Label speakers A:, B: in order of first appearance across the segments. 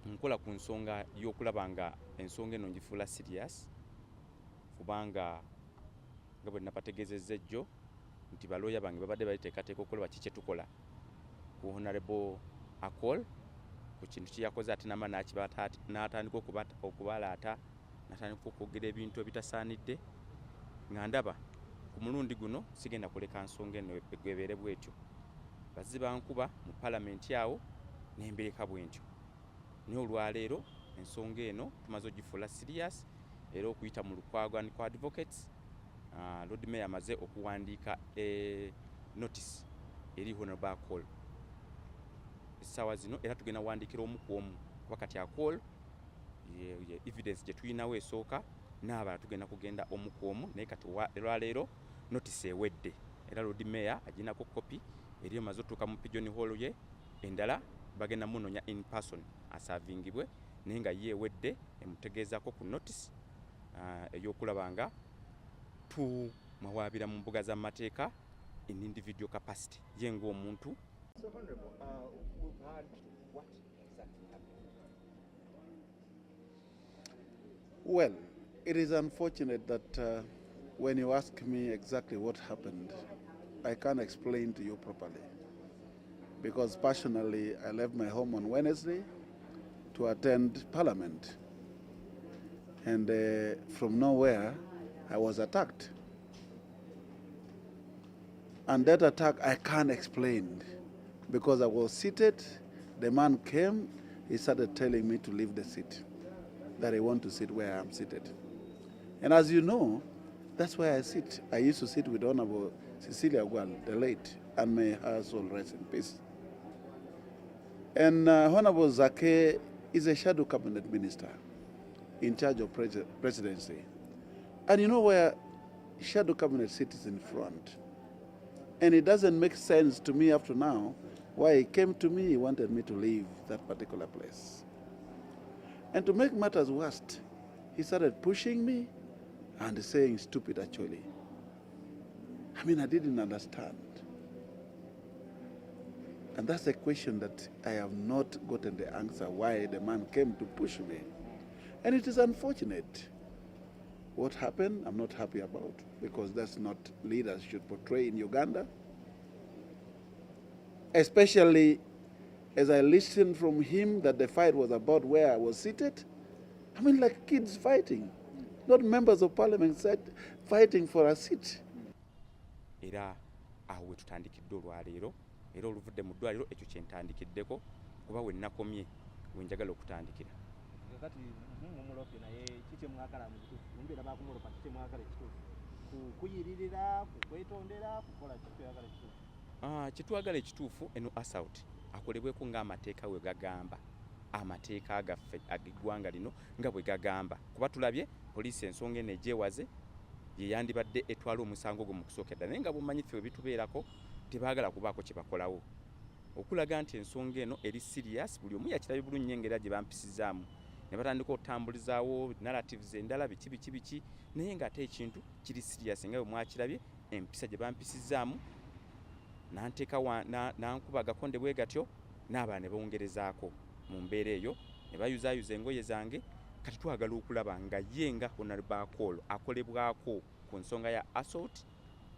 A: nkola ku nsonga y'okulaba nga ensonga eno ngifuula serious kubanga nga bwe nabategeezezza ejjo nti balooya bange babadde baliteekateeka okulaba ki kye tukola ku Honorable Akol ku kintu kye yakoze ate nama n'atandika okubalaata n'atandika okwogera ebintu ebitasaanidde nga ndaba ku mulundi guno sigenda kuleka nsonga eno ebeere bwetyo. Bazzi bankuba mu palamenti awo n'embeeka bwentyo. Naye olwaleero ensonga eno tumaze ogifuula serious era okuyita mu lukwago kwa advocates. Lord Mayor amaze okuwandiika notice eri Honorable Akol essaawa zino era tugenda wandiikira omu ku omu kuba kati Akol evidence gye tulinawo esooka n'abalala tugenda kugenda omu ku omu, naye kati olwaleero notice ewedde era Lord Mayor aginako kopi eri emaze otuuka mu Pigeon Hall ye, endala bagenda munoonya in person asaavingibwe naye nga ye ewedde emutegeezako ku notice ey'okulaba nga tumwawaabira mu mbuga z'amateeka in individual capacity ye ng'omuntu.
B: So, Honorable, we've heard what exactly happened.
C: Well, it is unfortunate that when you ask me exactly what happened, I can't explain to you properly. Because personally, I left my home on Wednesday to attend Parliament. And from nowhere, I was attacked. And that attack I can't explain because I was seated, the man came, he started telling me to leave the seat, that I want to sit where I'm seated. And as you know, that's where I sit. I used to sit with Honorable Cecilia Gwal, the late, and may her soul rest in peace. And Honorable Zaake is a shadow cabinet minister in charge of presidency. And you know where shadow cabinet sits in front. And it doesn't make sense to me up to now why he came to me, he wanted me to leave that particular place. And to make matters worse, he started pushing me and saying stupid actually. I mean, I didn't understand. And that's a question that I have not gotten the answer why the man came to push me. And it is unfortunate. What happened, I'm not happy about, because that's not leaders should portray in Uganda. Especially as I listened from him that the fight was about where I was seated. I mean, like kids fighting, not members of parliament fighting for a seat.
A: Era awo we tutandikidde olwaleero era oluvudde mu ddwaliro ekyo kye ntandikiddeko kuba we nnakomye we njagala okutandikira.
B: Kati mumulopi naye kiki mwagala mu kituufu mumbira bakumulopa kiki mwagala ekituufu kuyiririra kukwetondera kukola kiki mwagala ekituufu.
A: Kitwagala ekituufu eno assault akolebweko ng'amateeka we gagamba, amateeka agaffe ag'eggwanga lino nga bwe gagamba kuba tulabye poliisi ensonga eno egyewaze ye yandibadde etwala omusango gwe mu kusooka ddala naye nga bumanyi ffe we bitubeerako tebaagala kubaako kye bakolawo okulaga nti ensonga eno eri serious buli omu yakirabye bulungi engeri gye bampisizaamu ne batandika otambulizaawo narratives endala biki naye ng'ate ekintu kiri serious nga bwe mwakirabye empisa gye bampisizaamu nanteeka nankuba agakonde bwe gatyo n'abalala ne bongerezaako mu mbeera eyo ne bayuzaayuza engoye zange. Kati twagala okulaba nga ye nga Honorable Akol akolebwako ku nsonga ya assault,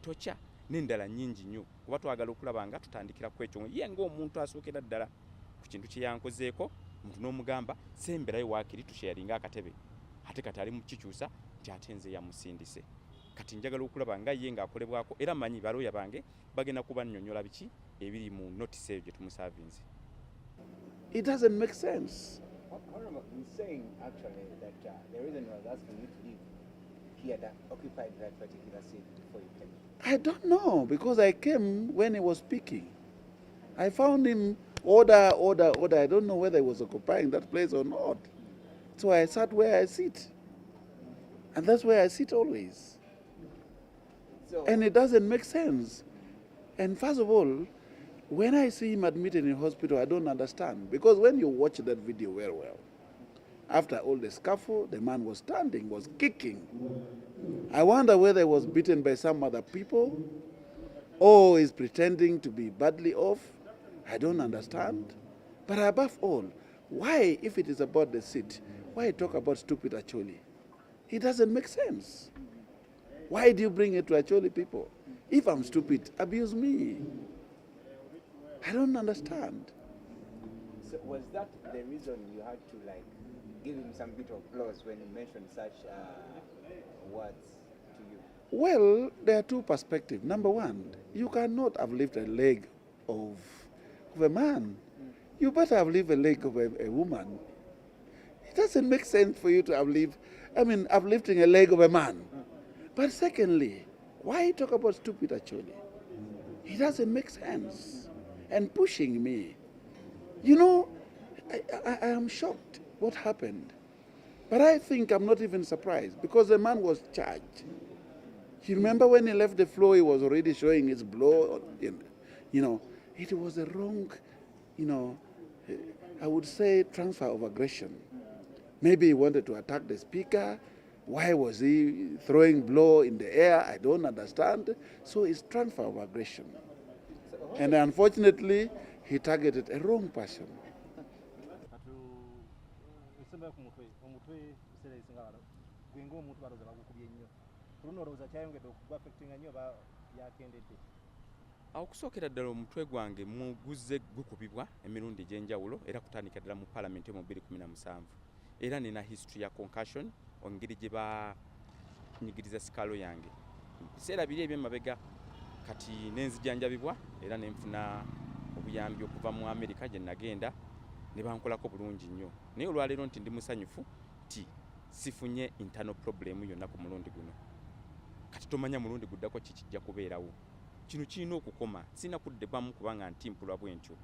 A: torture n'endala nnyingi nnyo kuba twagala okulaba nga tutandikira ku ekyo ye ng'omuntu asookera ddala ku kintu kye yankozeeko omuntu n'omugamba semberayo waakiri tusharinga akatebe ate kati ali mu kikyusa nti ate nze yamusindise. Kati njagala okulaba nga ye ng'akolebwako era manyi balooya bange bagenda kubannyonnyola biki ebiri mu notice eyo gye tumusavinze.
C: It doesn't make sense.
B: Honorable, he's saying actually that the reason he was asking you to leave, he had occupied that particular seat before you came.
C: I don't know, because I came when he was speaking. I found him order. I don't know whether he was occupying that place or not. So I sat where I sit. And that's where I sit always.
B: So,
C: And it doesn't make sense. And first of all, when I see him admitted in hospital, I don't understand. Because when you watch that video very well, after all the scuffle, the man was standing, was kicking. I wonder whether he was beaten by some other people or is pretending to be badly off. I don't understand. But above all, Why, if it is about the seat, why talk about stupid Acholi? It doesn't make sense. Why do you bring it to Acholi people? If I'm stupid, abuse me. I don't understand.
D: So was that the reason you had to like give him some bit of applause when he mentioned such words to you?
C: Well, there are two perspectives. Number one, you cannot uplift a leg of a man. You better uplift a leg of a woman. It doesn't make sense for you to uplifting a leg of a man. But secondly, why talk about stupid actually? It doesn't make sense. And pushing me. You know, I am shocked what happened. But I think I'm not even surprised because the man was charged. You remember when he left the floor, he was already showing his blow. You know, it was a wrong, I would say transfer of aggression. Maybe he wanted to attack the speaker. Why was he throwing blow in the air? I don't understand. So it's transfer of aggression. And unfortunately, he targeted a wrong person.
A: Okusookera ddala omutwe gwange muguzze gukubibwa emirundi egy'enjawulo era kutandika ddala mu Parliament mu 2017 era nina history ya concussion engeri gye banyigiriza sikaalo yange biseera biri eby'emabega kati nenzijanjabibwa era nenfuna obuyambi okuva mu America gye nagenda ne bankolako bulungi nnyo naye olwaleero nti ndi musanyufu ti sifunye internal problem yonna ku mulundi guno kati tomanya mulundi guddako kikijja kubeerawo kino kirina okukoma sina kuddebwamu kubanga ntimpulwa bwentyo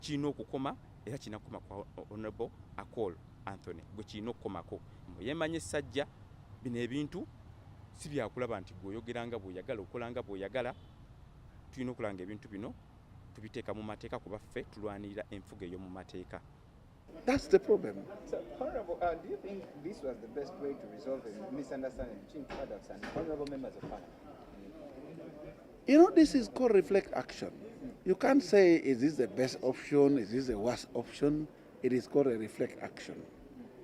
A: kirina okukoma era kirina kukoma kwa Honorable Akol Anthony gwe kirina okukomako yemanye essajja bino ebintu si byakulaba nti gweoyogeranga bw'oyagala okolanga bw'oyagala tulina okulanga ebintu bino tubiteeka mu mateeka kuba ffe tulwanirira enfuga ey'omu mateeka.
C: That's the problem.
D: So, Honorable, do you think this was the best way to resolve a misunderstanding between two adults and honorable members of Parliament?
C: You know, this is called reflect action. You can't say, is this the best option? Is this the worst option? It is called a reflect action.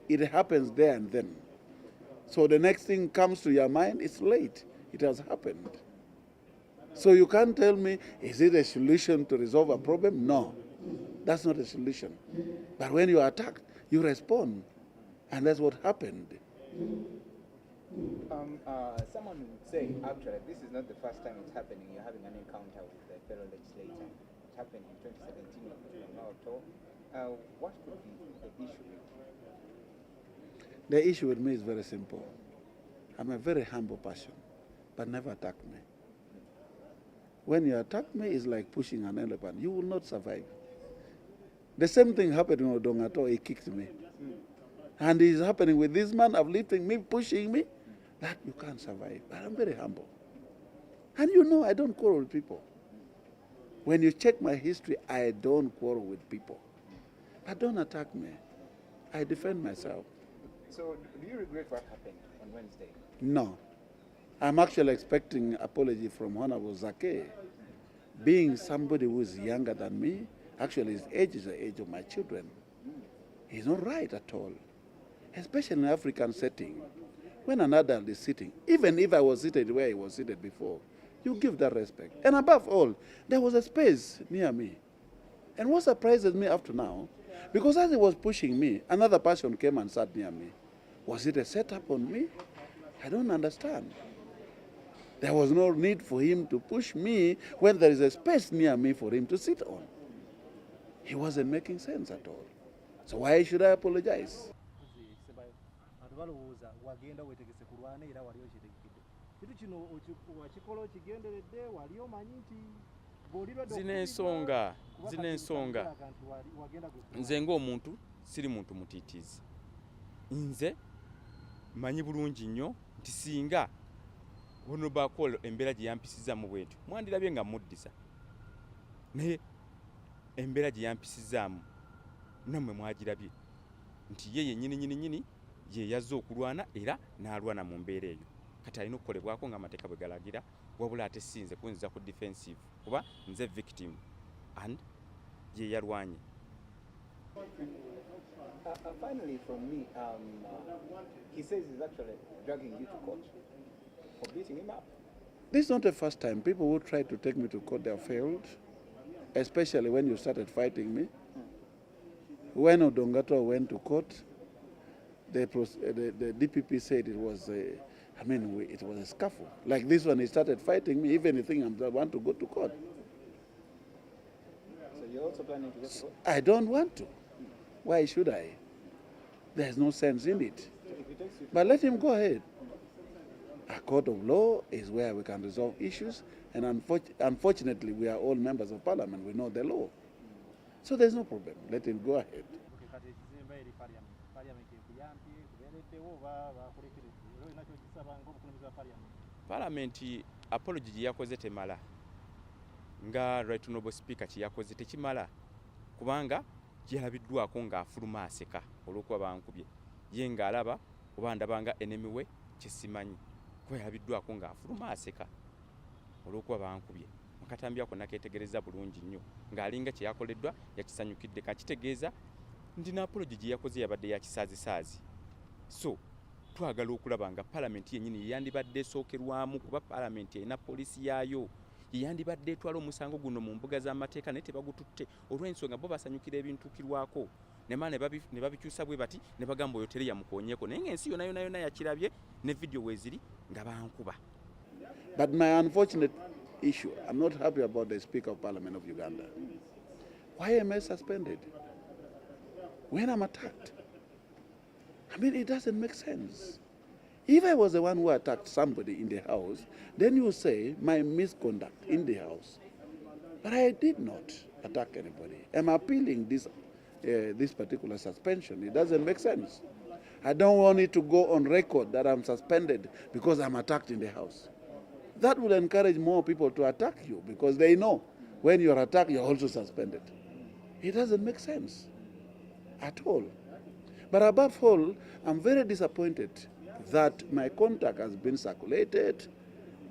C: It happens there and then. So the next thing comes to your mind, it's late. It has happened. So you can't tell me, is it a solution to resolve a problem? No, that's not a solution. But when you are attacked, you respond. And that's what happened.
D: Someone would say, actually, this is not the first time it's happening. You're having an encounter with the fellow legislator. It happened in 2017 from now to what could be the issue with you?
C: The issue with me is very simple. I'm a very humble person, but never attack me. When you attack me, it's like pushing an elephant. You will not survive. The same thing happened in Odongato. He kicked me. And it's happening with this man uplifting me, pushing me. That you can't survive. But I'm very humble. And you know I don't quarrel with people. When you check my history, I don't quarrel with people. But don't attack me. I defend myself.
D: So, do you regret what happened on Wednesday?
C: No. I'm actually expecting apology from Honorable Zaake. Being somebody who is younger than me, actually his age is the age of my children. He's not right at all. Especially in an African setting. When an adult is sitting, even if I was seated where he was seated before, you give that respect. And above all, there was a space near me. And what surprises me up to now, because as he was pushing me, another person came and sat near me. Was it a setup on me? I don't understand. There was no need for him to push me when there is a space near me for him to sit on. He wasn't making sense at all. So why should I apologize?
A: zina ensonga nze ng'omuntu siri muntu mutiitiizi nze manyi bulungi nnyo nti singa Honorable Akol embeera gye yampisizaamu bwetyo mwandirabye nga muddisa naye embeera gye yampisizaamu nammwe mwagirabye nti ye yennyini ye yazze okulwana era n'alwana mu mbeera eyo kati alina okukolebwako ng'amateeka bwe galagira wabula ate sinze kunziza ku defensive kuba nze victim and ye yalwanye.
D: Finally, from me, he says he's actually dragging you to court for beating him up.
C: This is not the first time. People who tried to take me to court, they have failed, especially when you started fighting me. When Odongato went to court, the DPP said it was it was a scuffle. Like this one, he started fighting me. If anything, I want to go to court.
D: So you're also planning to go to court?
C: I don't want to. Why should I? There's no sense in it.
D: So if he takes you to
C: But let him go ahead. A court of law is where we can resolve issues, and unfortunately, we are all members of parliament. We know the law. So there's no problem. Let him go ahead.
B: kati ekizimba eri parliament ekuyambye kubeereddewo oba bakulekeredde era olina kyokisaba ng'obukulembeze wa parliament?
A: Parliament apology gye yakoze temala, nga right honorable speaker kye yakoze tekimala, kubanga yalabiddwako ng'afuluma aseka olw'okuba bankubye, ye ng'alaba oba ndabanga enemy we kyesimanyi, kuba yalabiddwako ng'afuluma aseka olw'okuba bankubye. Akatambi ako naketegereza bulungi nnyo ng'alinga kye yakoleddwa yakisanyukidde, kakitegeeza ndina apology gye yakoze yabadde yakisaazi. So twagala okulaba nga palamenti yennyini yeyandibadde esookerwamu, kuba palamenti erina poliisi yaayo, yeyandibadde etwala omusango guno mu mbuga z'amateeka naye tebagututte olw'ensonga bo basanyukira ebintuukirwako nemala ne babikyusa bwe bati ne bagamba oyo tere yamukoonyeko, naye ng'ensi yonna yakirabye ne vidiyo weeziri nga bankuba.
C: But my unfortunate issue, I'm not happy about the Speaker of Parliament of Uganda. Why am I suspended when I'm attacked? I mean, it doesn't make sense. If I was the one who attacked somebody in the house, then you say my misconduct in the house. But I did not attack anybody. I'm appealing this particular suspension. It doesn't make sense. I don't want it to go on record that I'm suspended because I'm attacked in the house. That will encourage more people to attack you because they know when you're attacked, you're also suspended. It doesn't make sense at all. But above all, I'm very disappointed that my contact has been circulated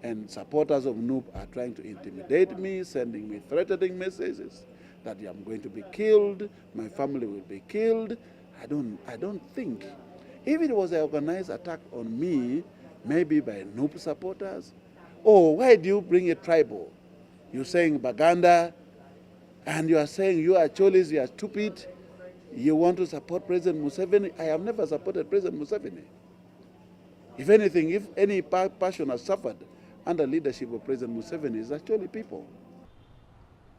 C: and supporters of NUP are trying to intimidate me, sending me threatening messages that I'm going to be killed, my family will be killed. I don't think. If it was an organized attack on me, maybe by NUP supporters, why do you bring a tribal? You're saying Baganda, and you are saying you are Cholis, you are stupid, you want to support President Museveni. I have never supported President Museveni. If anything, if any passion has suffered under leadership of President Museveni, it's actually people.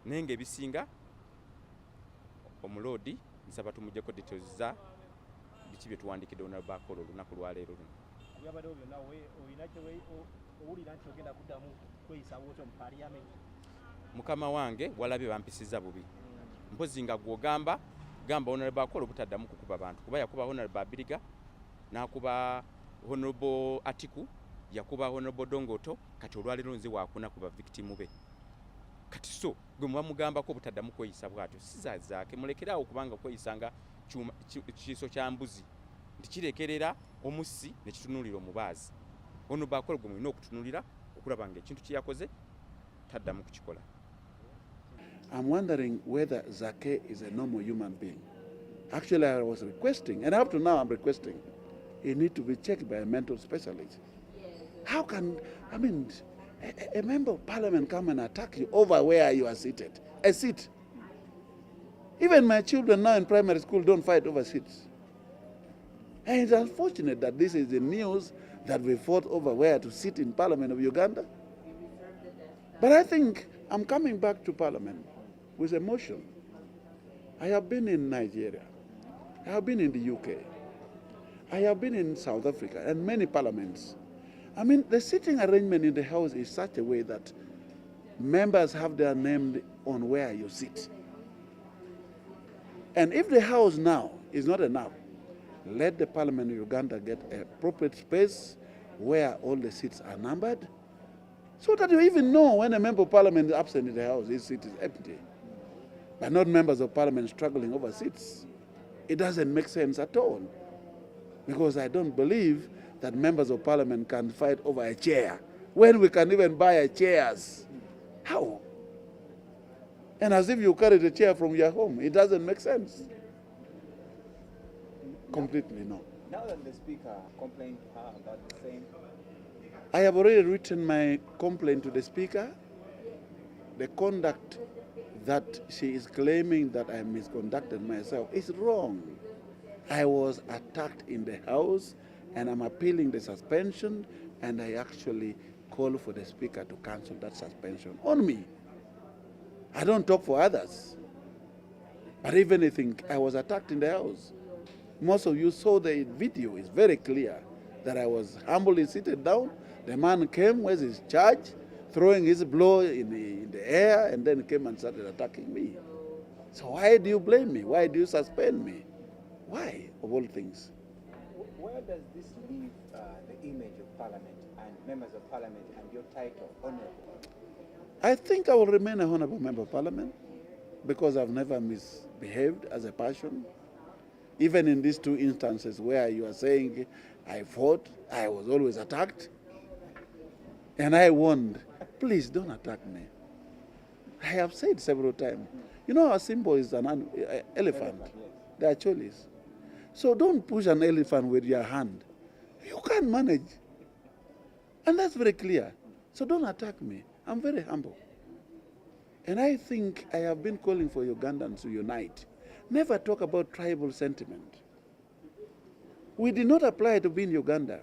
A: Nenge ebisinga omulodi nsaba tumujjeko details za biki bye tuwandikidde Honorable Akol olunaku lwa leero luno.
B: Byabaddewo byonna olina owulira nti ogenda kuddamu kweyisa bwotyo mu parliament?
A: Mukama wange walabye bampisizza bubi. Mpozi nga gw'ogamba gamba Honorable Akol obutaddamu kukuba bantu, kuba yakuba Honorable Abiriga n'akuba Honorable Atiku, yakuba Honorable Dongoto, kati olwaleero nze waakuna kuba victim be. Kati so gwe muba mugambako obutaddamu kweyisa bwatyo sizazaake, mulekerawo kubanga kweyisanga kiiso kya mbuzi nti kirekerera omussi ne kitunuulira omubaazi. Honorable Akol gwe mulina okutunuulira okulaba nga ekintu kye yakoze taddamu kukikola.
C: I'm wondering whether Zaake is a normal human being. Actually, I was requesting, and up to now I'm requesting, he needs to be checked by a mental specialist. How can, a member of parliament come and attack you over where you are seated? A seat. Even my children now in primary school don't fight over seats. And it's unfortunate that this is the news that we fought over where to sit in Parliament of Uganda. But I think I'm coming back to Parliament with emotion. I have been in Nigeria. I have been in the UK. I have been in South Africa and many parliaments. The sitting arrangement in the House is such a way that members have their name on where you sit. And if the House now is not enough, let the Parliament of Uganda get an appropriate space where all the seats are numbered, so that you even know when a member of Parliament is absent in the House, his seat is empty. But not members of Parliament struggling over seats. It doesn't make sense at all. Because I don't believe that members of Parliament can fight over a chair when we can even buy chairs. How? And as if you carried a chair from your home. It doesn't make sense. Completely no.
D: Now that the speaker complained to her about the same,
C: I have already written my complaint to the speaker. The conduct that she is claiming that I misconducted myself is wrong. I was attacked in the house and I'm appealing the suspension, and I actually call for the speaker to cancel that suspension on me. I don't talk for others. But even if I was attacked in the house, most of you saw the video. It's very clear that I was humbly seated down. The man came with his charge, throwing his blow in the air, and then came and started attacking me. So why do you blame me? Why do you suspend me? Why, of all things?
D: where does this leave the image of Parliament and members of Parliament and your title, Honourable?
C: I think I will remain a honourable member of Parliament because I've never misbehaved as a person. Even in these two instances where you are saying I fought, I was always attacked. And I warned, please don't attack me. I have said several times, you know our symbol is an elephant. They are cholis. So don't push an elephant with your hand. You can't manage. And that's very clear. So don't attack me. I'm very humble. And I think I have been calling for Ugandans to unite. Never talk about tribal sentiment. We did not apply to be in Uganda.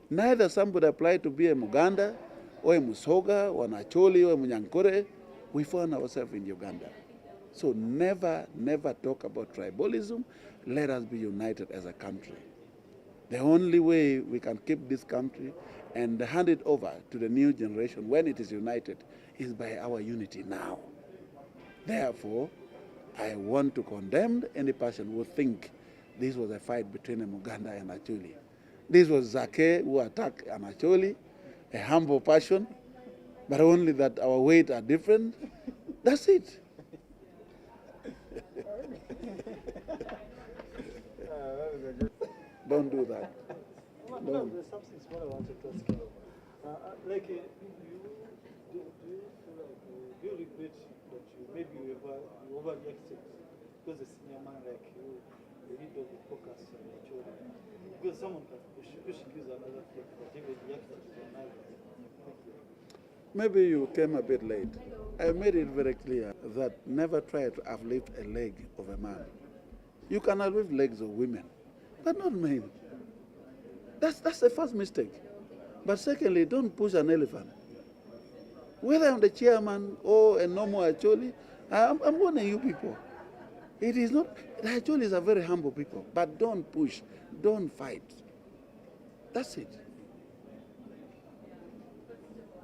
C: Neither somebody applied to be a Muganda, or a Musoga, or an Acholi, or a Munyankore. We found ourselves in Uganda. So never, never talk about tribalism. Let us be united as a country. The only way we can keep this country and hand it over to the new generation when it is united is by our unity now. Therefore, I want to condemn any person who think this was a fight between a Muganda and Acholi. This was Zaake who attacked an Acholi, a humble person, but only that our weight are different. That's it. Don't do that. Don't.
B: There's something small I wanted to ask you. Like, do you feel like, do you regret that you overreacted because a senior man like you need to focus on your children? Because someone can push you another thing, but you reacted to another.
C: Maybe you came a bit late. I made it very clear that never try to uplift a leg of a man. You can uplift legs of women, but not men. That's the first mistake. But secondly, don't push an elephant. Whether I'm the chairman or a normal Acholi, I'm warning you people. It is not, the Acholis are very humble people, but don't push, don't fight. That's it.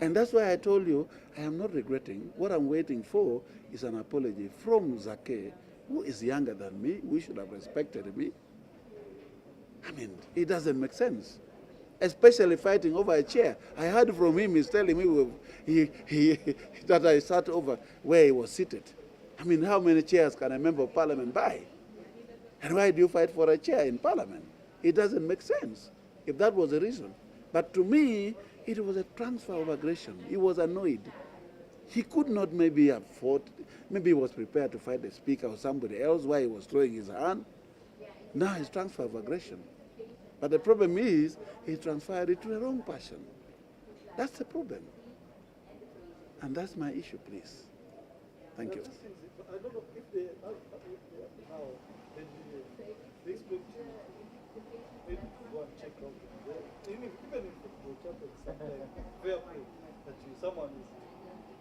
C: And that's why I told you, I am not regretting. What I'm waiting for is an apology from Zaake, who is younger than me. We should have respected me. I mean, it doesn't make sense. Especially fighting over a chair. I heard from him, he's telling me that I sat over where he was seated. I mean, how many chairs can a member of Parliament buy? And why do you fight for a chair in Parliament? It doesn't make sense, if that was the reason. But to me, it was a transfer of aggression. He was annoyed. He could not maybe have fought. Maybe he was prepared to fight the speaker or somebody else while he was throwing his hand. Now it's transfer of aggression. But the problem is, he transferred it to the wrong person. That's the problem. And that's my issue, please. Thank you.
B: I don't know if they now they expect you maybe to go and check out. Even in football, sometimes fair play that someone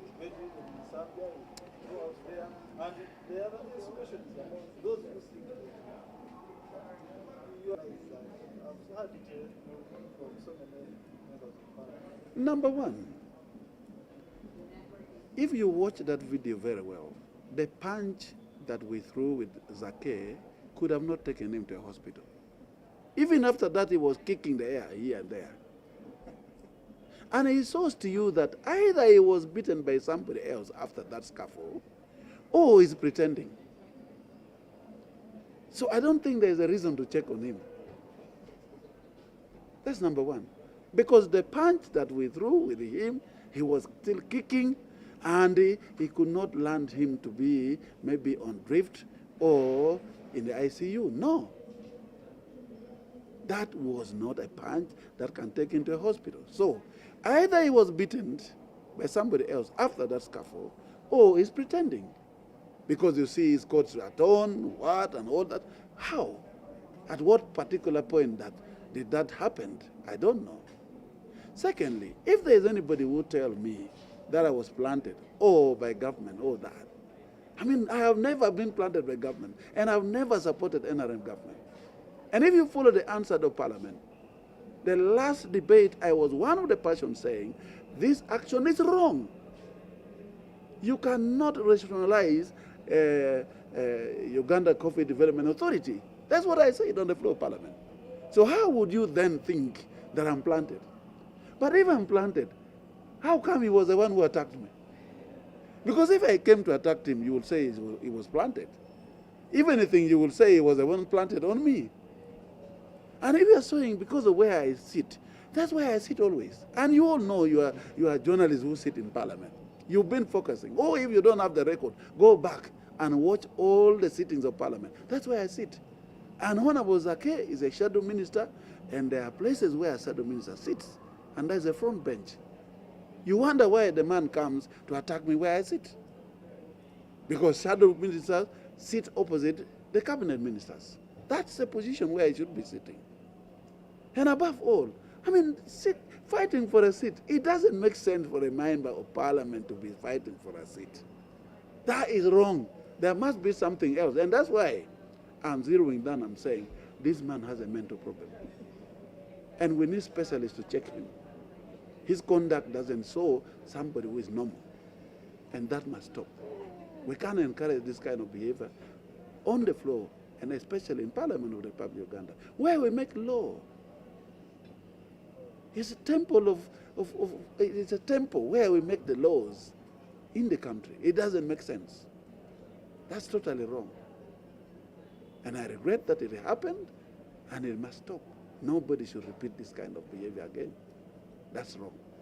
B: is bedridden in Zambia, you go out there, and the other question is about those who think that you are. I've had it from so many members of Parliament.
C: Number one, if you watch that video very well, the punch that we threw with Zaake could have not taken him to a hospital. Even after that, he was kicking the air here and there. And it shows to you that either he was beaten by somebody else after that scuffle, or he's pretending. So I don't think there's a reason to check on him. That's number one. Because the punch that we threw with him, he was still kicking, and he could not land him to be maybe on drift or in the ICU. No. That was not a punch that can take him to a hospital. So either he was beaten by somebody else after that scuffle, or he's pretending. Because you see his coats were torn, what, and all that. How? At what particular point did that happen? I don't know. Secondly, if there is anybody who tell me that I was planted, or by government, or that, I mean, I have never been planted by government, and I've never supported NRM government. And if you follow the answer of Parliament, the last debate, I was one of the persons saying, this action is wrong. You cannot rationalize Uganda Coffee Development Authority. That's what I said on the floor of Parliament. So how would you then think that I'm planted? But if I'm planted, how come he was the one who attacked me? Because if I came to attack him, you will say he was planted. If anything, you will say he was the one planted on me. And if you are saying because of where I sit, that's where I sit always. And you all know you are journalists who sit in Parliament. You've been focusing. Or if you don't have the record, go back and watch all the sittings of Parliament. That's where I sit. And Honorable Zaake is a shadow minister, and there are places where a shadow minister sits, and there's a front bench. You wonder why the man comes to attack me where I sit. Because shadow ministers sit opposite the cabinet ministers. That's the position where I should be sitting. And above all, I mean, fighting for a seat, it doesn't make sense for a member of Parliament to be fighting for a seat. That is wrong. There must be something else. And that's why I'm zeroing down, I'm saying, this man has a mental problem. And we need specialists to check him. His conduct doesn't show somebody who is normal. And that must stop. We can't encourage this kind of behavior on the floor, and especially in Parliament of the Republic of Uganda, where we make law. It's a temple it's a temple where we make the laws in the country. It doesn't make sense. That's totally wrong. And I regret that it happened, and it must stop. Nobody should repeat this kind of behavior again. That's wrong.